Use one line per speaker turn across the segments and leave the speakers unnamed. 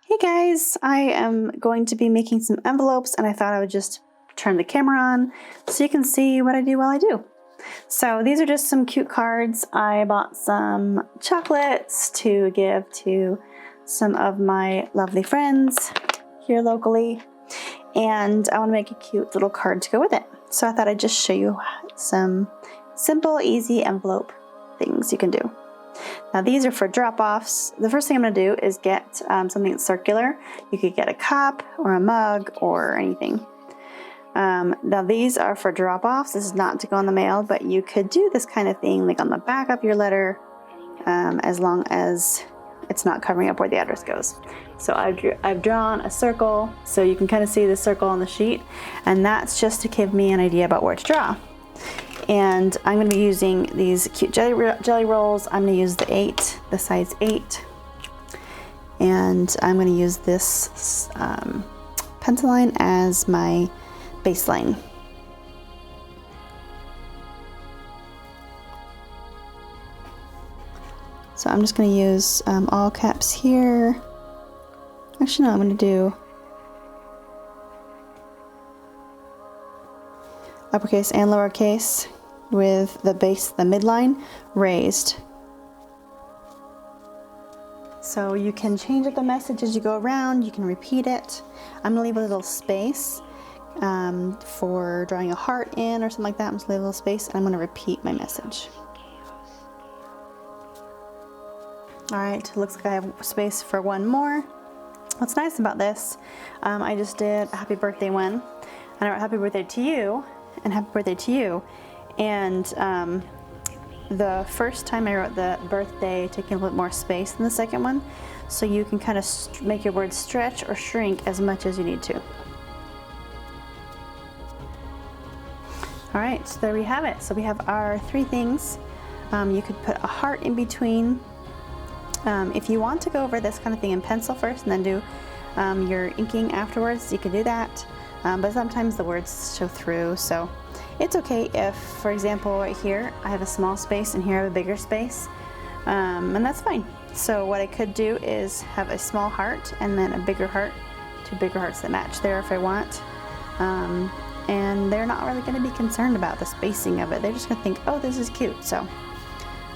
Hey guys, I am going to be making some envelopes and I thought I would just turn the camera on so you can see what I do while I do. So these are just some cute cards. I bought some chocolates to give to some of my lovely friends here locally, and I want to make a cute little card to go with it. So I thought I'd just show you some simple, easy envelope things you can do. Now these are for drop-offs. The first thing I'm going to do is get something that's circular. You could get a cup or a mug or anything. Now these are for drop-offs. This is not to go in the mail, but you could do this kind of thing like on the back of your letter, as long as it's not covering up where the address goes. So I've drawn a circle so you can kind of see the circle on the sheet, and that's just to give me an idea about where to draw. And I'm going to be using these cute jelly rolls. I'm going to use the size 8, and I'm going to use this pencil line as my baseline. So I'm just going to use all caps here. Actually, no, I'm going to do uppercase and lowercase with the midline raised. So you can change up the message as you go around. You can repeat it. I'm going to leave a little space for drawing a heart in or something like that. I'm just going to leave a little space, and I'm going to repeat my message. Alright, looks like I have space for one more. What's nice about this, I just did a happy birthday one, and I wrote happy birthday to you and happy birthday to you. And the first time I wrote the birthday taking a little bit more space than the second one, so you can kind of make your words stretch or shrink as much as you need to. Alright, so there we have it. So we have our 3 things. You could put a heart in between. If you want to go over this kind of thing in pencil first and then do your inking afterwards, you can do that. But sometimes the words show through, so it's okay if, for example, right here I have a small space and here I have a bigger space, and that's fine. So what I could do is have a small heart and then a bigger heart, 2 bigger hearts that match there if I want. And they're not really going to be concerned about the spacing of it. They're just going to think, oh, this is cute. So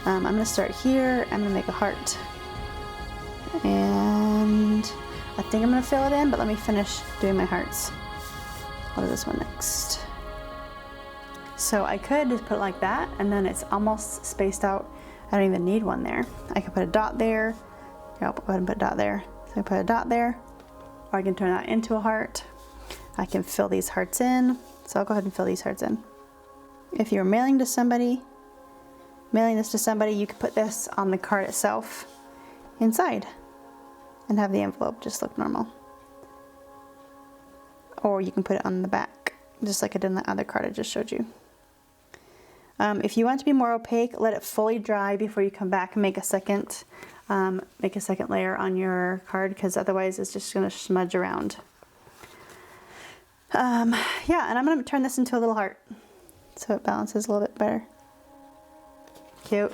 I'm going to start here. I'm going to make a heart. And I think I'm going to fill it in, but let me finish doing my hearts. I'll do this one next. So I could just put it like that, and then it's almost spaced out. I don't even need one there. I could put a dot there. Here, I'll go ahead and put a dot there. So I put a dot there, or I can turn that into a heart. I can fill these hearts in. So I'll go ahead and fill these hearts in. If you're mailing this to somebody, you could put this on the card itself inside and have the envelope just look normal. Or you can put it on the back, just like I did on the other card I just showed you. If you want it to be more opaque, let it fully dry before you come back and make a second layer on your card, because otherwise it's just going to smudge around. Yeah, and I'm going to turn this into a little heart so it balances a little bit better. Cute.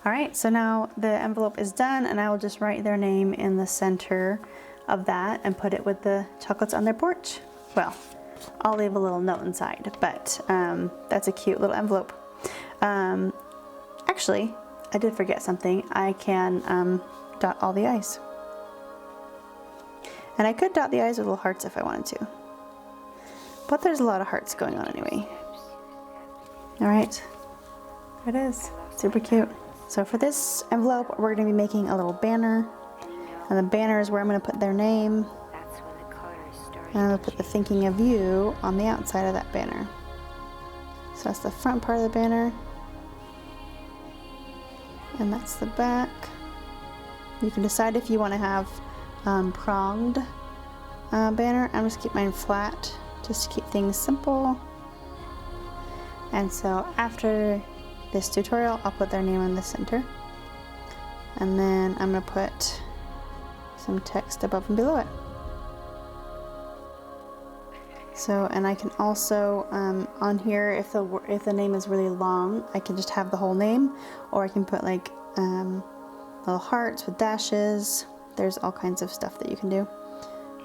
Alright, so now the envelope is done, and I will just write their name in the center of that and put it with the chocolates on their porch. Well, I'll leave a little note inside, but that's a cute little envelope. Actually, I did forget something. I can dot all the I's. And I could dot the I's with little hearts if I wanted to. But there's a lot of hearts going on anyway. Alright, there it is. Super cute. So for this envelope, we're going to be making a little banner. And the banner is where I'm going to put their name. And I'm going to put the thinking of you on the outside of that banner. So that's the front part of the banner. And that's the back. You can decide if you want to have pronged banner. I'm just keep mine flat just to keep things simple. And so after this tutorial, I'll put their name in the center. And then I'm going to put some text above and below it. So, and I can also on here, if the name is really long, I can just have the whole name, or I can put like little hearts with dashes there's all kinds of stuff that you can do.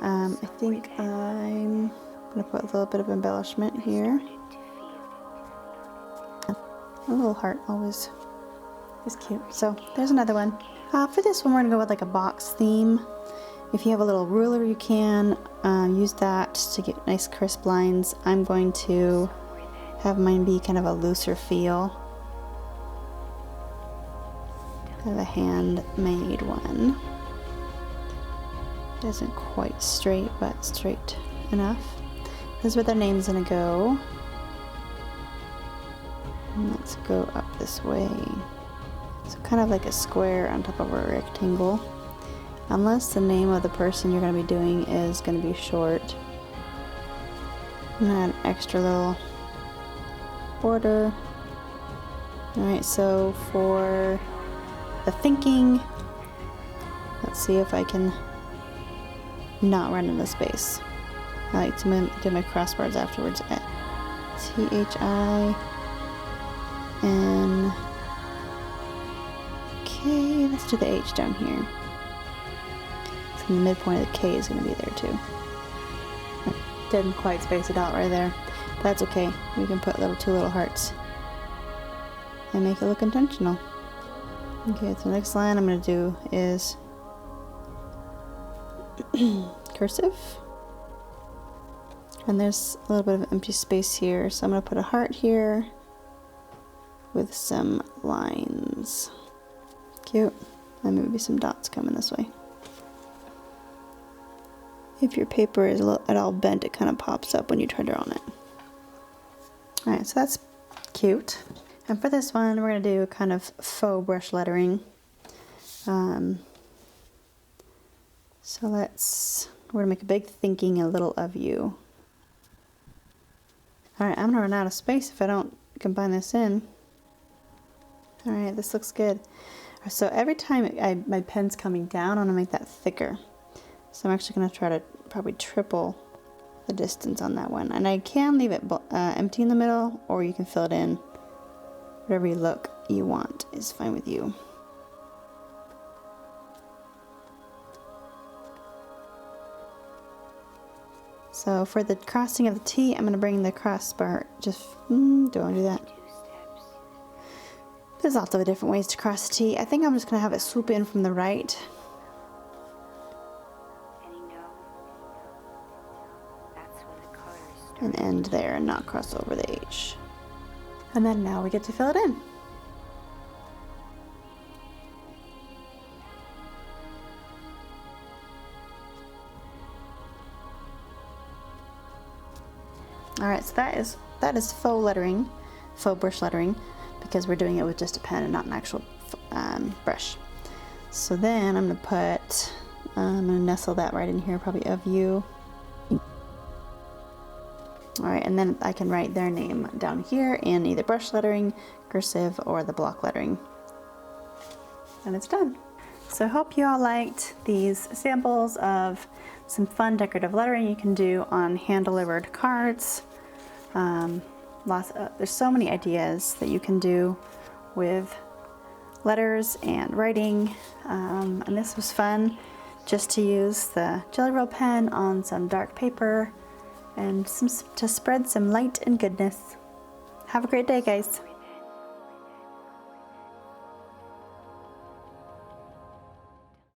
I think I'm gonna put a little bit of embellishment here. A little heart always is cute. So there's another one. For this one, we're gonna go with like a box theme. If you have a little ruler, you can use that to get nice crisp lines. I'm going to have mine be kind of a looser feel. Kind of a handmade one. It isn't quite straight, but straight enough. This is where their name's gonna go. And let's go up this way. So kind of like a square on top of a rectangle. Unless the name of the person you're going to be doing is going to be short. I'm going to add an extra little border. Alright, so for the thinking, let's see if I can not run into space. I like to do my crossbars afterwards. T-H-I-N. Okay, let's do the H down here. So the midpoint of the K is going to be there too. Didn't quite space it out right there. But that's okay. We can put two little hearts and make it look intentional. Okay, so the next line I'm going to do is cursive. And there's a little bit of empty space here. So I'm going to put a heart here with some lines. Cute. And maybe some dots coming this way. If your paper is at all bent, it kind of pops up when you try to draw on it. Alright, so that's cute. And for this one, we're going to do kind of faux brush lettering. So we're going to make a big thinking, a little of you. Alright, I'm going to run out of space if I don't combine this in. Alright, this looks good. So every time my pen's coming down, I'm going to make that thicker. So I'm actually going to try to probably triple the distance on that one. And I can leave it empty in the middle, or you can fill it in. Whatever look you want is fine with you. So for the crossing of the T, I'm going to bring the crossbar, do I want to do that? There's lots of different ways to cross the T. I think I'm just going to have it swoop in from the right. And end there and not cross over the H. And then now we get to fill it in. Alright, so that is faux lettering, faux brush lettering, because we're doing it with just a pen and not an actual brush. So then I'm going to nestle that right in here, probably of you. Alright, and then I can write their name down here in either brush lettering, cursive, or the block lettering. And it's done. So I hope you all liked these samples of some fun decorative lettering you can do on hand-delivered cards. There's so many ideas that you can do with letters and writing, and this was fun just to use the Gelly Roll pen on some dark paper and to spread some light and goodness. Have a great day, guys.